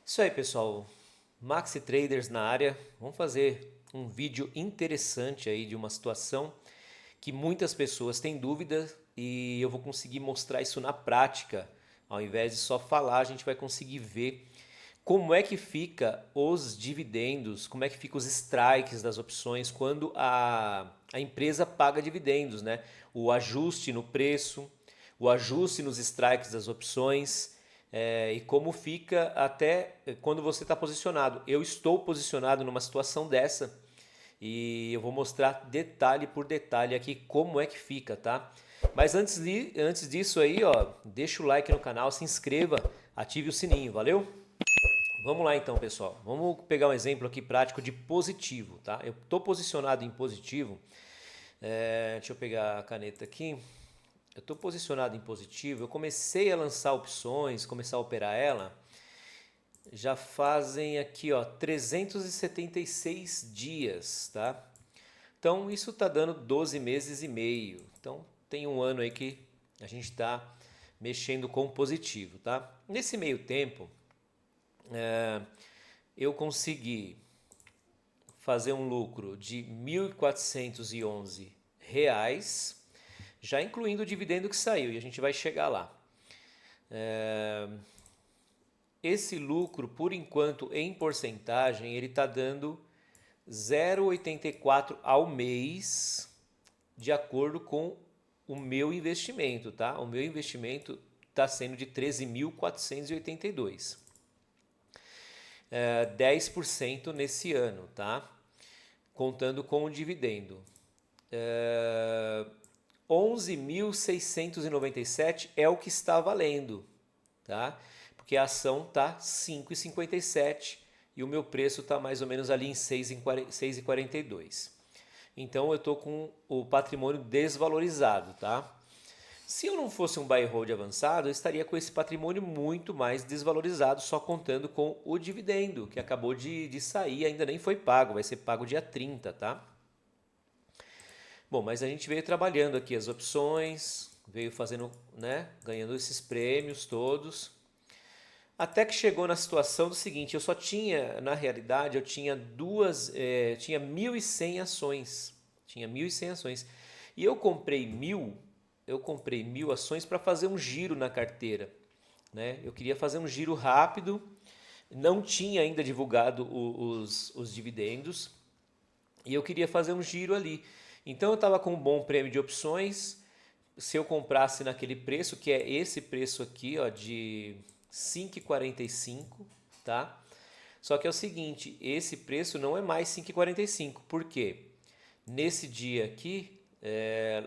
Isso aí, pessoal. Maxi Traders na área. Vamos fazer um vídeo interessante aí de uma situação que muitas pessoas têm dúvida e eu vou conseguir mostrar isso na prática. Ao invés de só falar, a gente vai conseguir ver como é que fica os dividendos, como é que fica os strikes das opções quando a empresa paga dividendos, né? O ajuste no preço, o ajuste nos strikes das opções, e como fica até quando você está posicionado. Eu estou posicionado numa situação dessa e eu vou mostrar detalhe por detalhe aqui como é que fica, tá? Mas antes disso aí, ó, deixa o like no canal, se inscreva, ative o sininho, valeu? Vamos lá então, pessoal. Vamos pegar um exemplo aqui prático de positivo, tá? Eu estou posicionado em positivo. Deixa eu pegar a caneta aqui. Eu estou posicionado em positivo. Eu comecei a lançar opções, começar a operar ela. Já fazem aqui, ó, 376 dias, tá? Então isso está dando 12 meses e meio. Então tem um ano aí que a gente está mexendo com positivo, tá? Nesse meio tempo, eu consegui fazer um lucro de R$ 1.411, já incluindo o dividendo que saiu, e a gente vai chegar lá. Esse lucro, por enquanto, em porcentagem, ele está dando 0,84 ao mês, de acordo com o meu investimento, tá? O meu investimento está sendo de 13.482. 10% nesse ano, tá? Contando com o dividendo. 11.697 é o que está valendo, tá? Porque a ação tá 5,57 e o meu preço tá mais ou menos ali em 6,42. Então eu tô com o patrimônio desvalorizado, tá? Se eu não fosse um buy and hold avançado, eu estaria com esse patrimônio muito mais desvalorizado, só contando com o dividendo, que acabou de sair, ainda nem foi pago, vai ser pago dia 30, tá? Bom, mas a gente veio trabalhando aqui as opções, veio fazendo, né, ganhando esses prêmios todos, até que chegou na situação do seguinte, eu só tinha, na realidade, eu tinha tinha 1.100 ações, tinha 1.100 ações, e eu comprei 1.000 ações para fazer um giro na carteira, né? Eu queria fazer um giro rápido, não tinha ainda divulgado os dividendos, e eu queria fazer um giro ali. Então eu estava com um bom prêmio de opções. Se eu comprasse naquele preço, que é esse preço aqui, ó, de 5,45, tá? Só que é o seguinte, esse preço não é mais 5,45. Por quê? Nesse dia aqui,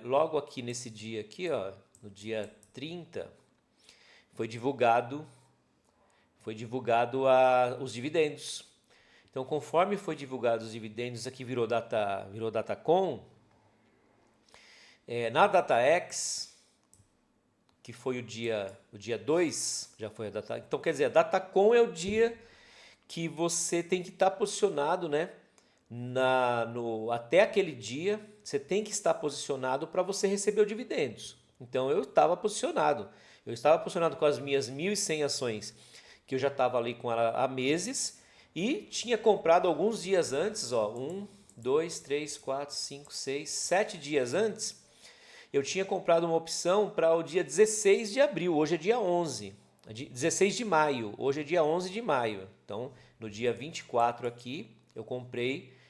logo aqui nesse dia aqui, ó, no dia 30, foi divulgado, os dividendos. Então, conforme foi divulgado os dividendos, aqui virou Datacom, na DataX, que foi o dia 2, já foi a data. Então, quer dizer, a Datacom é o dia que você tem que estar posicionado, né? Até aquele dia, você tem que estar posicionado para você receber os dividendos. Então, eu estava posicionado. Eu estava posicionado com as minhas 1.100 ações, que eu já estava ali com ela há meses, e tinha comprado alguns dias antes, ó, 7 dias antes, eu tinha comprado uma opção para o dia 16 de abril, hoje é dia 11, 16 de maio, hoje é dia 11 de maio. Então, no dia 24 aqui,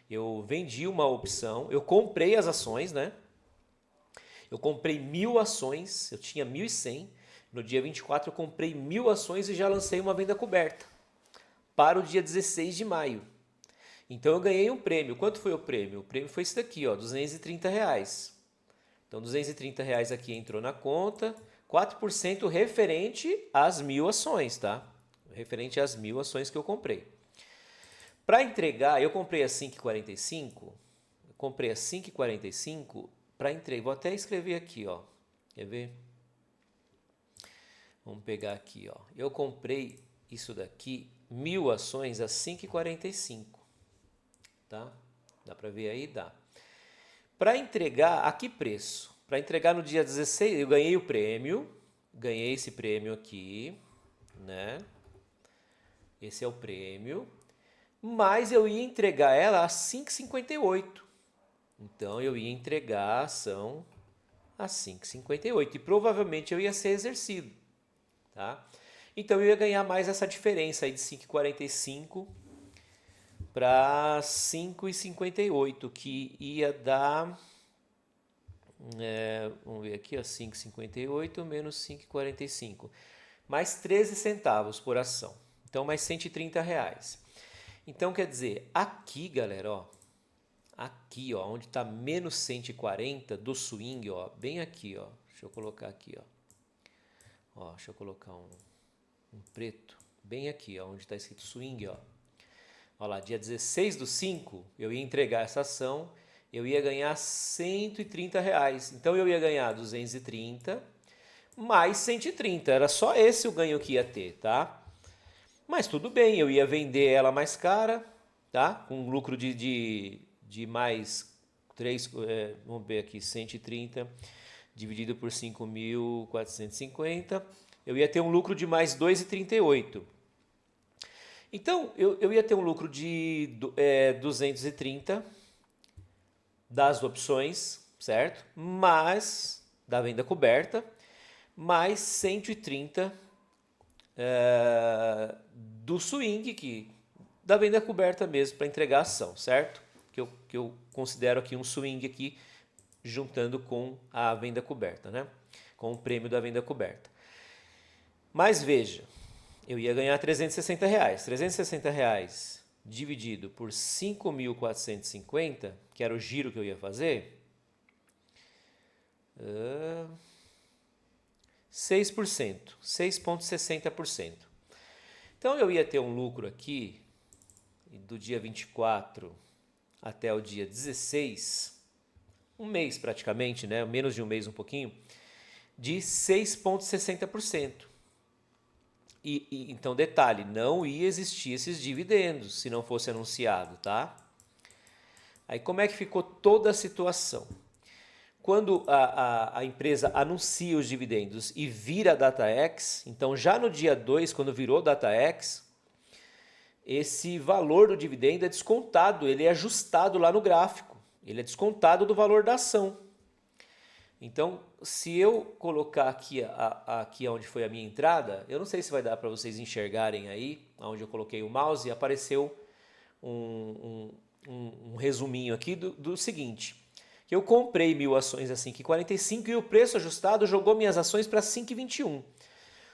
eu vendi uma opção, eu comprei as ações, né? Eu comprei 1.000 ações, eu tinha 1.100. No dia 24 eu comprei 1.000 ações e já lancei uma venda coberta para o dia 16 de maio. Então eu ganhei um prêmio. Quanto foi o prêmio? O prêmio foi esse daqui, ó, R$ 230. Então, R$ 230 aqui entrou na conta, 4% referente às 1.000 ações, tá? Referente às 1.000 ações que eu comprei. Para entregar, eu comprei a 5,45, para entregar, vou até escrever aqui, ó. Quer ver? Vamos pegar aqui, ó. Eu comprei isso daqui, 1.000 ações a 5,45, tá? Dá para ver aí? Dá. Para entregar, a que preço? Para entregar no dia 16, eu ganhei o prêmio, ganhei esse prêmio aqui, né? Esse é o prêmio. Mas eu ia entregar ela a 5,58. Então eu ia entregar a ação a 5,58 e provavelmente eu ia ser exercido, tá? Então eu ia ganhar mais essa diferença aí de 5,45 para 5,58, que ia dar, vamos ver aqui, ó, 5,58 menos 5,45, mais 13 centavos por ação. Então mais R$ 130. Então quer dizer, aqui, galera, ó, aqui, ó, onde está menos 140 do swing, ó, bem aqui, ó. Deixa eu colocar aqui, ó. Ó, deixa eu colocar um preto, bem aqui, ó, onde está escrito swing, ó. Ó lá, dia 16/5, eu ia entregar essa ação, eu ia ganhar R$ 130. Então eu ia ganhar 230 mais 130, era só esse o ganho que ia ter, tá? Mas tudo bem, eu ia vender ela mais cara, tá? Com um lucro de mais 3, vamos ver aqui, 130 dividido por 5.450, eu ia ter um lucro de mais 2,38. Então, eu ia ter um lucro de 230 das opções, certo? Mas, da venda coberta, mais 130 do swing, da venda coberta mesmo, para entregar a ação, certo? Que eu considero aqui um swing aqui, juntando com a venda coberta, né? Com o prêmio da venda coberta. Mas veja, eu ia ganhar R$360. R$360 dividido por 5.450, que era o giro que eu ia fazer, 6%, 6,60%. Então eu ia ter um lucro aqui do dia 24 até o dia 16, um mês praticamente, né? Menos de um mês um pouquinho, de 6,60%. Então, detalhe, não ia existir esses dividendos se não fosse anunciado, tá? Aí como é que ficou toda a situação? Quando a empresa anuncia os dividendos e vira DataX, então já no dia 2, quando virou DataX, esse valor do dividendo é descontado, ele é ajustado lá no gráfico, ele é descontado do valor da ação. Então, se eu colocar aqui onde foi a minha entrada, eu não sei se vai dar para vocês enxergarem aí, onde eu coloquei o mouse, apareceu um resuminho aqui do seguinte, que eu comprei 1.000 ações a 5,45 e o preço ajustado jogou minhas ações para 5,21.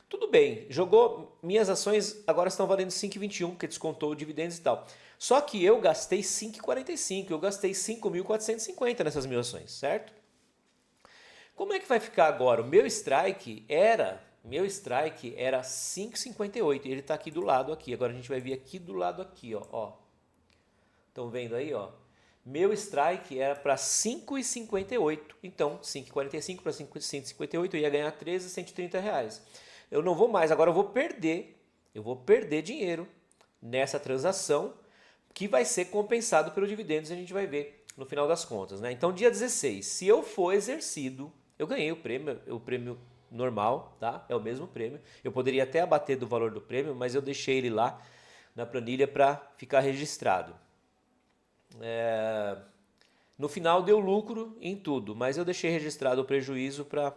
Tudo bem, jogou, minhas ações agora estão valendo 5,21, porque descontou o dividendos e tal. Só que eu gastei 5,45, eu gastei 5.450 nessas 1.000 ações, certo? Como é que vai ficar agora? O meu strike era 5,58 e ele está aqui do lado aqui. Agora a gente vai ver aqui do lado aqui, ó. Estão vendo aí, ó? Meu strike era para 5,58. Então, 5,45 para 5,58 eu ia ganhar R$130. Eu não vou mais, agora eu vou perder dinheiro nessa transação que vai ser compensado pelo dividendos, a gente vai ver no final das contas, né? Então, dia 16, se eu for exercido, eu ganhei o prêmio normal, tá? É o mesmo prêmio. Eu poderia até abater do valor do prêmio, mas eu deixei ele lá na planilha para ficar registrado. No final deu lucro em tudo, mas eu deixei registrado o prejuízo para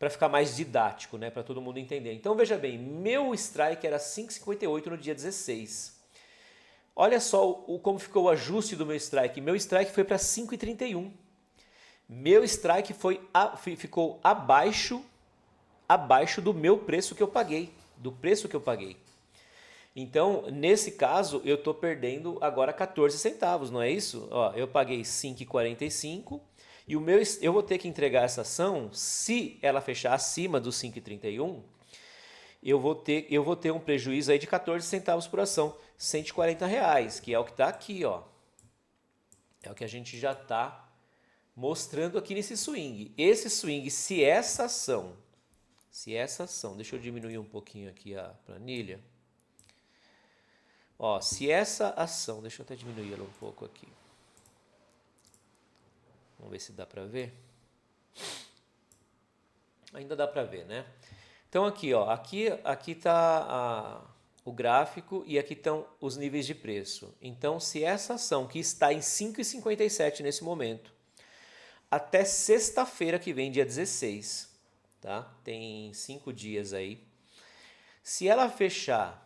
ficar mais didático, né? Para todo mundo entender. Então veja bem, meu strike era 5,58 no dia 16. Olha só como ficou o ajuste do meu strike. Meu strike foi para 5,31. Meu strike ficou abaixo do meu preço que eu paguei, do preço que eu paguei. Então, nesse caso, eu estou perdendo agora 14 centavos, não é isso? Ó, eu paguei 5,45 e eu vou ter que entregar essa ação, se ela fechar acima dos 5,31, eu vou ter um prejuízo aí de 14 centavos por ação, R$140, que é o que está aqui, ó. É o que a gente já está mostrando aqui nesse swing. Esse swing, se essa ação, deixa eu diminuir um pouquinho aqui a planilha. Ó, se essa ação, deixa eu até diminuir ela um pouco aqui. Vamos ver se dá para ver. Ainda dá para ver, né? Então aqui, ó, aqui tá o gráfico e aqui estão os níveis de preço. Então, se essa ação que está em 5,57 nesse momento, até sexta-feira que vem, dia 16, tá? Tem 5 dias aí. Se ela fechar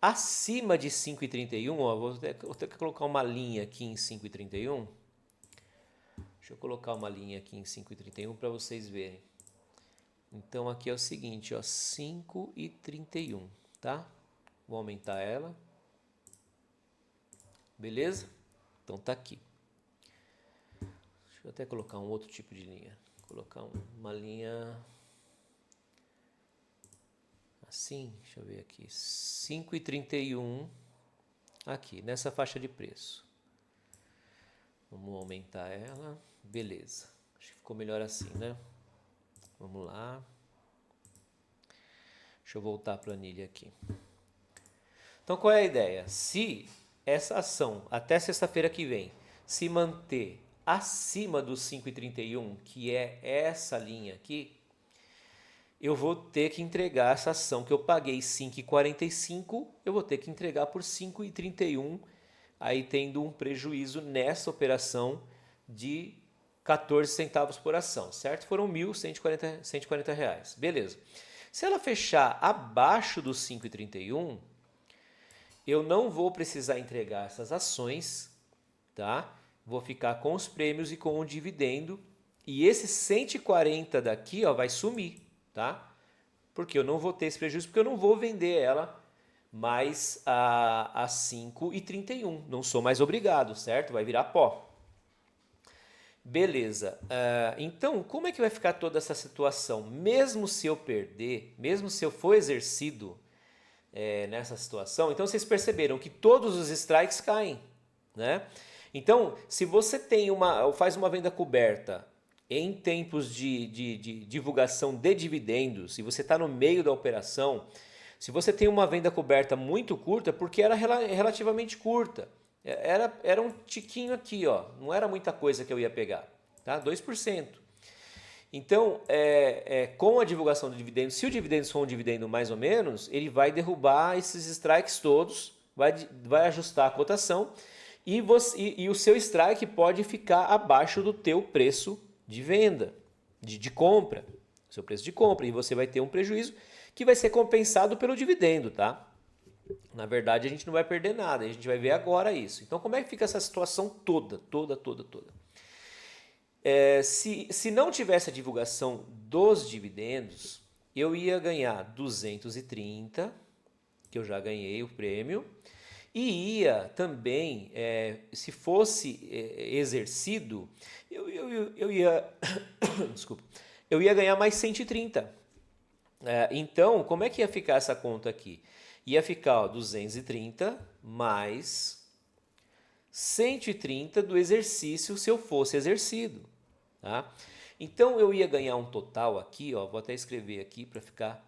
acima de 5,31, ó, vou ter que colocar uma linha aqui em 5,31. Deixa eu colocar uma linha aqui em 5,31 para vocês verem. Então aqui é o seguinte, ó, 5,31, tá? Vou aumentar ela. Beleza? Então tá aqui. Deixa eu até colocar um outro tipo de linha. Vou colocar uma linha assim, deixa eu ver aqui. 5,31 aqui, nessa faixa de preço. Vamos aumentar ela. Beleza. Acho que ficou melhor assim, né? Vamos lá. Deixa eu voltar a planilha aqui. Então, qual é a ideia? Se essa ação, até sexta-feira que vem, se manter acima dos 5,31, que é essa linha aqui, eu vou ter que entregar essa ação que eu paguei 5,45, eu vou ter que entregar por 5,31, aí tendo um prejuízo nessa operação de 14 centavos por ação, certo? Foram R$ 1.140. Beleza. Se ela fechar abaixo dos 5,31, eu não vou precisar entregar essas ações, tá? Vou ficar com os prêmios e com o dividendo. E esse 140 daqui, ó, vai sumir, tá? Porque eu não vou ter esse prejuízo, porque eu não vou vender ela mais a 5,31. Não sou mais obrigado, certo? Vai virar pó. Beleza. Então, como é que vai ficar toda essa situação? Mesmo se eu perder, mesmo se eu for exercido nessa situação, então vocês perceberam que todos os strikes caem, né? Então, se você faz uma venda coberta em tempos de divulgação de dividendos, e você está no meio da operação, se você tem uma venda coberta muito curta, porque era relativamente curta, era um tiquinho aqui, ó, não era muita coisa que eu ia pegar, tá? 2%. Então, com a divulgação do dividendo, se o dividendo for um dividendo mais ou menos, ele vai derrubar esses strikes todos, vai ajustar a cotação e o seu strike pode ficar abaixo do teu preço de venda, de compra, seu preço de compra, e você vai ter um prejuízo que vai ser compensado pelo dividendo, tá? Na verdade, a gente não vai perder nada, a gente vai ver agora isso. Então, como é que fica essa situação toda? Se não tivesse a divulgação dos dividendos, eu ia ganhar 230, que eu já ganhei o prêmio, e ia também, se fosse exercido, eu ia, desculpa, eu ia ganhar mais 130. Então, como é que ia ficar essa conta aqui? Ia ficar, ó, 230 mais 130 do exercício se eu fosse exercido. Tá? Então eu ia ganhar um total aqui, ó, vou até escrever aqui para ficar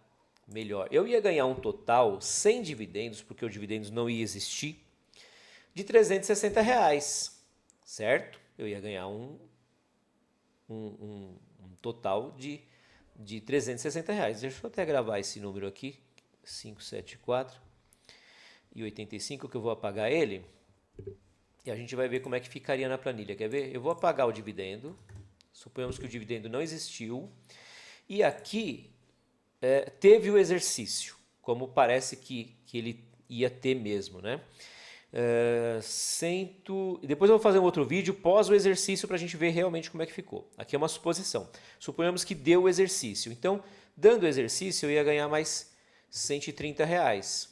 melhor. Eu ia ganhar um total sem dividendos, porque o dividendos não ia existir, de R$360, certo? Eu ia ganhar um total de R$360. Deixa eu até gravar esse número aqui, 574 e 85, que eu vou apagar ele. E a gente vai ver como é que ficaria na planilha. Quer ver? Eu vou apagar o dividendo. Suponhamos que o dividendo não existiu. E aqui teve o exercício, como parece que ele ia ter mesmo, né? Depois eu vou fazer um outro vídeo pós o exercício para a gente ver realmente como é que ficou. Aqui é uma suposição. Suponhamos que deu o exercício. Então, dando o exercício, eu ia ganhar mais R$130,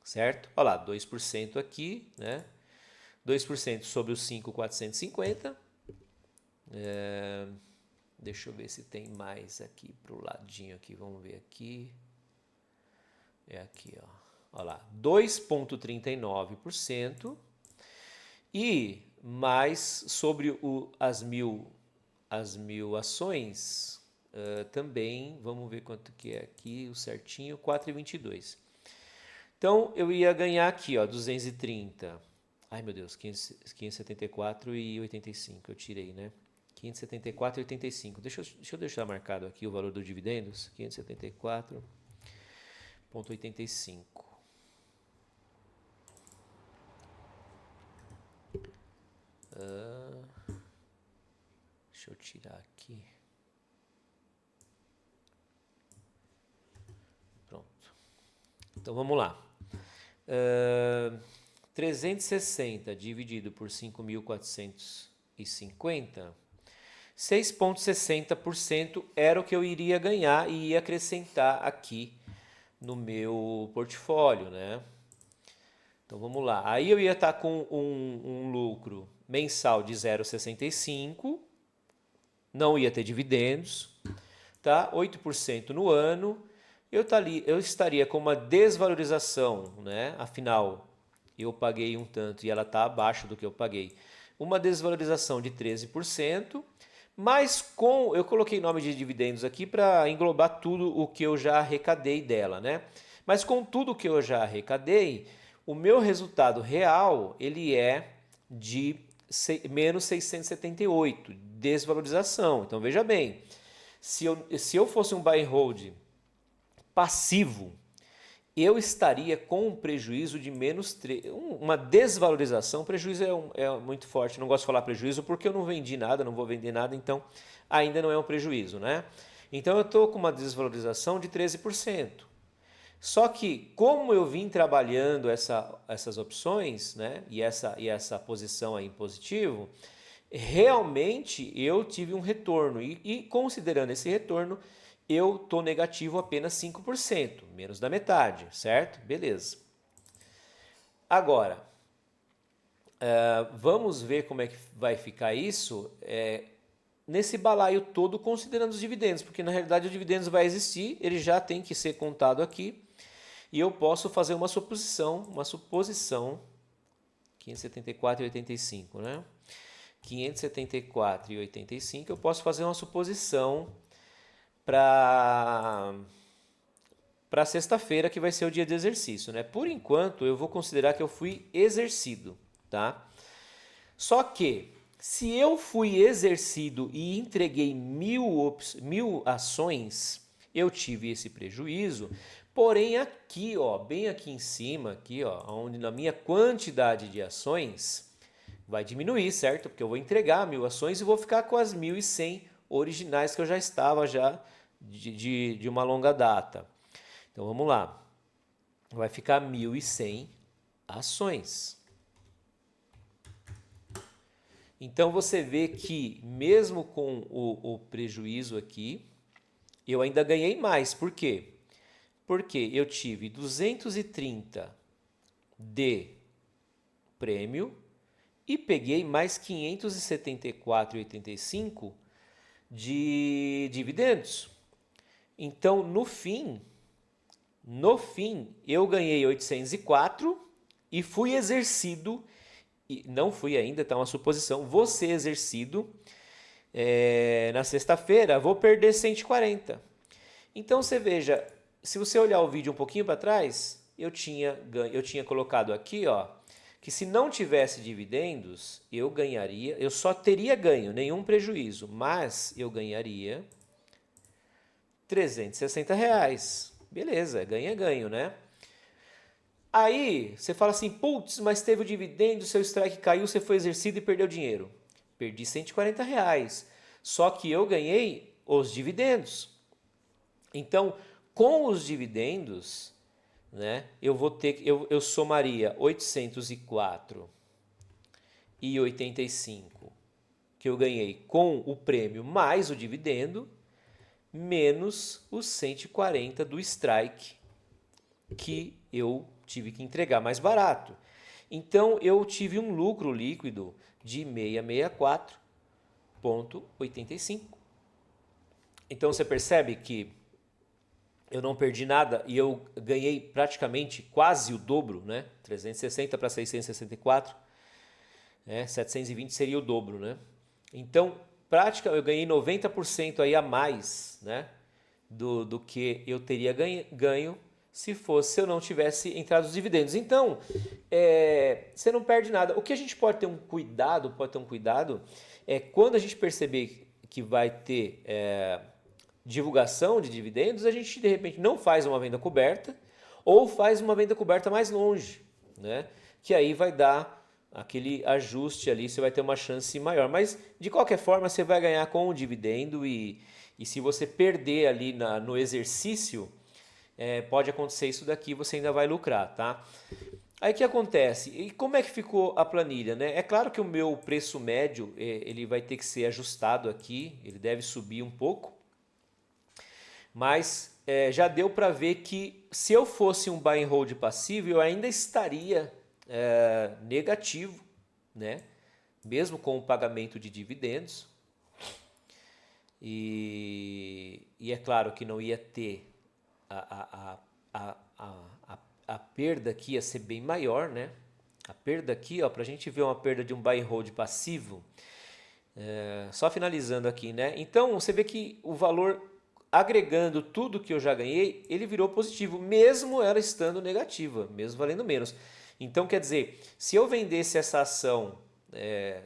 certo? Olha lá, 2% aqui, né? 2% sobre os 5.450. Deixa eu ver se tem mais aqui para o ladinho aqui. Vamos ver aqui. É aqui, ó. Olha lá, 2,39%. E mais sobre as mil ações, também, vamos ver quanto que é aqui, o certinho, 4,22. Então, eu ia ganhar aqui, ó, 230. Ai, meu Deus, 574,85 eu tirei, né? 574,85. Deixa eu deixar marcado aqui o valor dos dividendos. 574,85. Deixa eu tirar aqui. Pronto. Então vamos lá. 360 dividido por 5.450, 6,60% era o que eu iria ganhar e ia acrescentar aqui no meu portfólio, né? Então vamos lá. Aí eu ia estar com um lucro mensal de 0,65, não ia ter dividendos, tá? 8% no ano. Eu estaria com uma desvalorização, né? Afinal, eu paguei um tanto e ela está abaixo do que eu paguei. Uma desvalorização de 13%, mas eu coloquei nome de dividendos aqui para englobar tudo o que eu já arrecadei dela, né? Mas com tudo que eu já arrecadei, o meu resultado real, ele é de menos 678, desvalorização. Então veja bem, se eu fosse um buy and hold passivo, eu estaria com um prejuízo de menos 3, uma desvalorização. Prejuízo é muito forte, não gosto de falar prejuízo porque eu não vendi nada, não vou vender nada, então ainda não é um prejuízo, né? Então eu estou com uma desvalorização de 13%. Só que como eu vim trabalhando essas opções, né, e essa posição aí em positivo, realmente eu tive um retorno e considerando esse retorno, eu estou negativo apenas 5%, menos da metade, certo? Beleza. Agora, vamos ver como é que vai ficar isso nesse balaio todo considerando os dividendos, porque na realidade o dividendos vai existir, ele já tem que ser contado aqui, e eu posso fazer uma suposição, 574,85, né? 574,85, eu posso fazer uma suposição para sexta-feira, que vai ser o dia de exercício, né? Por enquanto, eu vou considerar que eu fui exercido, tá? Só que, se eu fui exercido e entreguei 1.000 ações, eu tive esse prejuízo. Porém, aqui, ó, bem aqui em cima, aqui, ó, onde na minha quantidade de ações vai diminuir, certo? Porque eu vou entregar 1.000 ações e vou ficar com as 1.100 originais que eu já estava de uma longa data. Então vamos lá. Vai ficar 1.100 ações. Então você vê que mesmo com o prejuízo aqui, eu ainda ganhei mais. Por quê? Porque eu tive 230 de prêmio e peguei mais 574,85 de dividendos. Então, no fim, eu ganhei 804 e fui exercido, e não fui ainda, tá uma suposição, vou ser exercido na sexta-feira, vou perder 140. Então, você veja, se você olhar o vídeo um pouquinho para trás, eu tinha colocado aqui, ó, que se não tivesse dividendos, eu só teria ganho, nenhum prejuízo, mas eu ganharia R$360. Beleza, ganha-ganho, né? Aí, você fala assim, putz, mas teve o dividendo, seu strike caiu, você foi exercido e perdeu dinheiro. Perdi R$140, só que eu ganhei os dividendos. Então, com os dividendos, né, eu somaria 804,85 que eu ganhei com o prêmio mais o dividendo, menos os 140 do strike que eu tive que entregar mais barato. Então eu tive um lucro líquido de 664,85. Então você percebe que eu não perdi nada e eu ganhei praticamente quase o dobro, né? 360 para 664, 720 seria o dobro, né? Então, eu ganhei 90% aí a mais, né? Do que eu teria ganho se eu não tivesse entrado os dividendos. Então, você não perde nada. O que a gente pode ter um cuidado, é quando a gente perceber que vai ter divulgação de dividendos, a gente de repente não faz uma venda coberta ou faz uma venda coberta mais longe, né? Que aí vai dar aquele ajuste ali, você vai ter uma chance maior. Mas, de qualquer forma, você vai ganhar com o dividendo e se você perder ali no exercício, pode acontecer isso daqui, você ainda vai lucrar, tá? Aí o que acontece? E como é que ficou a planilha, né? É claro que o meu preço médio, ele vai ter que ser ajustado aqui, ele deve subir um pouco, mas já deu para ver que se eu fosse um buy and hold passivo, eu ainda estaria negativo, né? Mesmo com o pagamento de dividendos. E é claro que não ia ter a perda aqui ia ser bem maior, né? A perda aqui, ó, para a gente ver uma perda de um buy and hold passivo, só finalizando aqui, né? Então você vê que o valor agregando tudo que eu já ganhei, ele virou positivo, mesmo ela estando negativa, mesmo valendo menos. Então quer dizer, se eu vendesse essa ação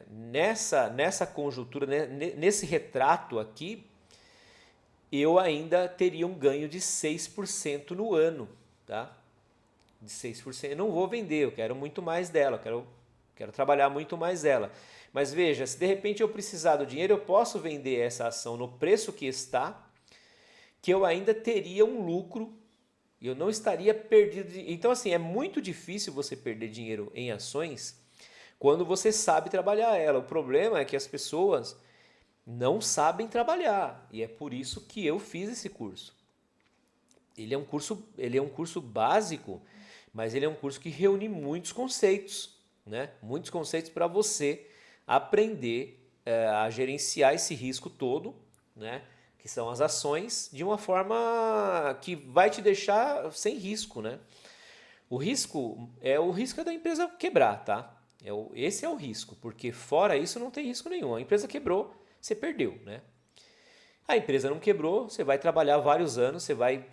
nessa conjuntura, né, nesse retrato aqui, eu ainda teria um ganho de 6% no ano, tá? De 6%. Eu não vou vender, eu quero muito mais dela, quero trabalhar muito mais dela. Mas veja, se de repente eu precisar do dinheiro, eu posso vender essa ação no preço que está, que eu ainda teria um lucro e eu não estaria perdido. Então, assim, é muito difícil você perder dinheiro em ações quando você sabe trabalhar ela. O problema é que as pessoas não sabem trabalhar e é por isso que eu fiz esse curso. Ele é um curso básico, mas ele é um curso que reúne muitos conceitos, né? Muitos conceitos para você aprender a gerenciar esse risco todo, né? Que são as ações, de uma forma que vai te deixar sem risco, né? O risco da empresa quebrar, tá? Esse é o risco, porque fora isso não tem risco nenhum. A empresa quebrou, você perdeu, né? A empresa não quebrou, você vai trabalhar vários anos, você vai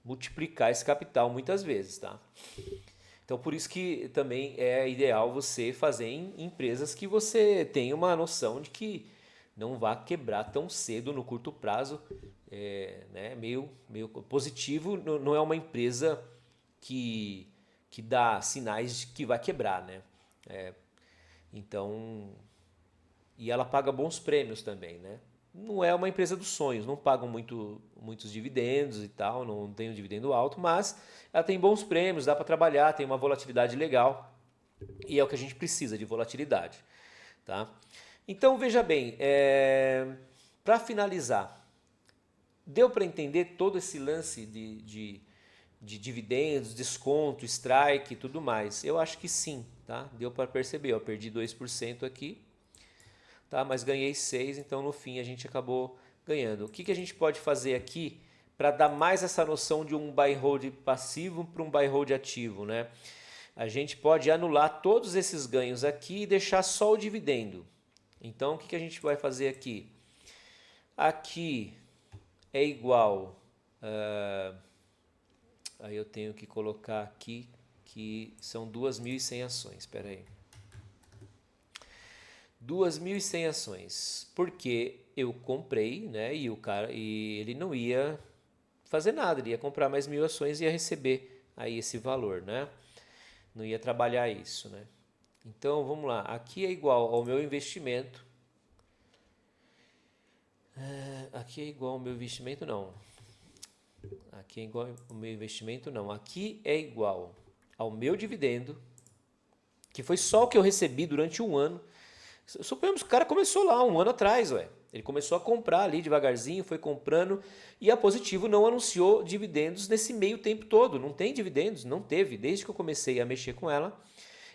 multiplicar esse capital muitas vezes, tá? Então por isso que também é ideal você fazer em empresas que você tenha uma noção de que não vá quebrar tão cedo no curto prazo, né? Meio positivo, não é uma empresa que dá sinais de que vai quebrar, né? Então, e ela paga bons prêmios também, né? Não é uma empresa dos sonhos, não pagam muitos dividendos e tal, não tem um dividendo alto, mas ela tem bons prêmios, dá para trabalhar, tem uma volatilidade legal e é o que a gente precisa de volatilidade, tá? Então veja bem, para finalizar, deu para entender todo esse lance de dividendos, desconto, strike e tudo mais? Eu acho que sim, tá? Deu para perceber, eu perdi 2% aqui, tá? Mas ganhei 6, então no fim a gente acabou ganhando. O que a gente pode fazer aqui para dar mais essa noção de um buy and hold passivo para um buy and hold ativo, né? A gente pode anular todos esses ganhos aqui e deixar só o dividendo. Então o que a gente vai fazer aqui? Aqui é igual, aí eu tenho que colocar aqui que são 2.100 ações, espera aí. 2.100 ações, porque eu comprei, né, e ele não ia fazer nada, ele ia comprar mais 1.000 ações e ia receber aí esse valor, né? Não ia trabalhar isso, né? Então vamos lá, aqui é igual ao meu investimento. Aqui é igual ao meu investimento, não. Aqui é igual ao meu investimento, não. Aqui é igual ao meu dividendo, que foi só o que eu recebi durante um ano. Suponhamos que o cara começou lá um ano atrás, ué. Ele começou a comprar ali devagarzinho, foi comprando e a Positivo não anunciou dividendos nesse meio tempo todo. Não tem dividendos, não teve. Desde que eu comecei a mexer com ela,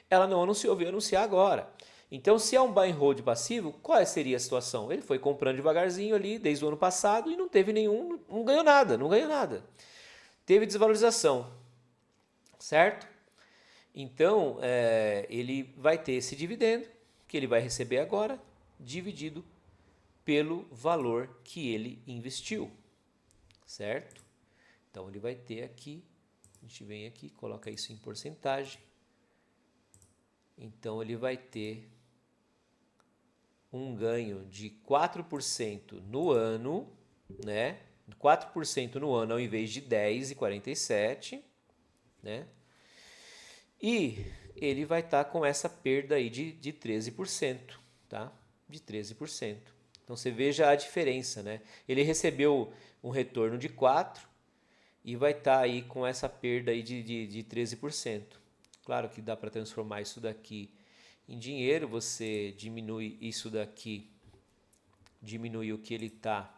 ela não anunciou, veio anunciar agora. Então, se é um buy and hold passivo, qual seria a situação? Ele foi comprando devagarzinho ali desde o ano passado e não teve nenhum, não ganhou nada, não ganhou nada. Teve desvalorização, certo? Então, ele vai ter esse dividendo que ele vai receber agora, dividido pelo valor que ele investiu, certo? Então, ele vai ter aqui, a gente vem aqui, coloca isso em porcentagem. Então, ele vai ter um ganho de 4% no ano, né? 4% no ano ao invés de 10,47, né? E ele vai estar com essa perda aí de 13%, tá? De 13%. Então você veja a diferença, né? Ele recebeu um retorno de 4 e vai estar aí com essa perda aí de 13%. Claro que dá para transformar isso daqui em dinheiro, você diminui isso daqui, diminui o que ele está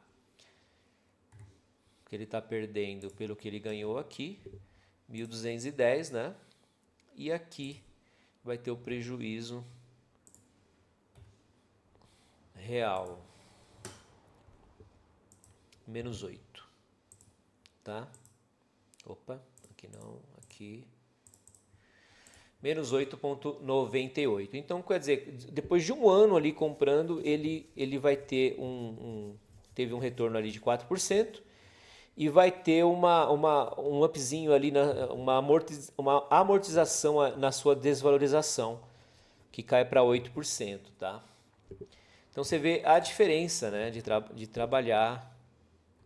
perdendo pelo que ele ganhou aqui, 1.210, né? E aqui vai ter o prejuízo real, menos 8, tá? Opa, aqui não, aqui menos 8,98. Então, quer dizer, depois de um ano ali comprando, ele vai ter teve um retorno ali de 4% e vai ter um upzinho ali, uma amortização na sua desvalorização, que cai para 8%, tá? Então você vê a diferença, né, de trabalhar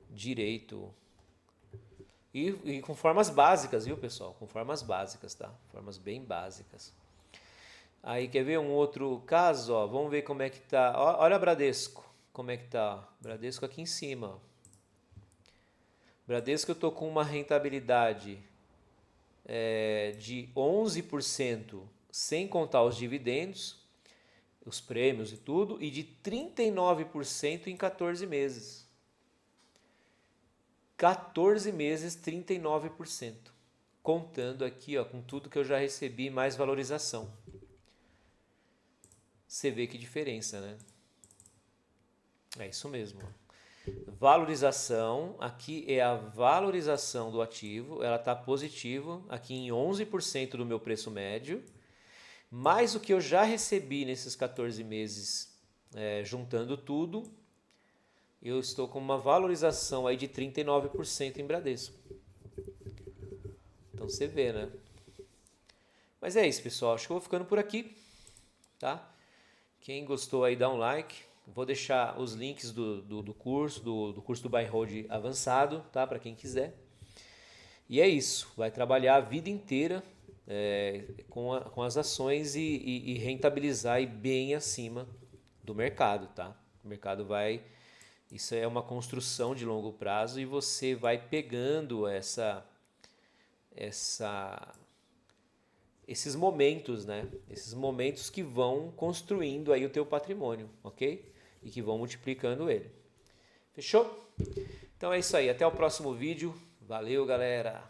direito e com formas básicas, viu, pessoal? Com formas básicas, tá? Formas bem básicas. Aí quer ver um outro caso, ó? Vamos ver como é que tá. Olha a Bradesco, como é que tá? Bradesco aqui em cima, ó. Bradesco eu tô com uma rentabilidade de 11% sem contar os dividendos, os prêmios e tudo, e de 39% em 14 meses. 14 meses, 39%. Contando aqui, ó, com tudo que eu já recebi mais valorização. Você vê que diferença, né? É isso mesmo. Valorização, aqui é a valorização do ativo, ela está positiva aqui em 11% do meu preço médio, mais o que eu já recebi nesses 14 meses, juntando tudo, eu estou com uma valorização aí de 39% em Bradesco. Então você vê, né? Mas é isso, pessoal. Acho que eu vou ficando por aqui, tá? Quem gostou aí, dá um like. Vou deixar os links do curso, do curso do Buy and Hold avançado, tá? Para quem quiser. E é isso. Vai trabalhar a vida inteira com as ações e rentabilizar aí bem acima do mercado, tá? O mercado vai... Isso é uma construção de longo prazo e você vai pegando esses momentos, né? Esses momentos que vão construindo aí o teu patrimônio, ok? E que vão multiplicando ele. Fechou? Então é isso aí. Até o próximo vídeo. Valeu, galera!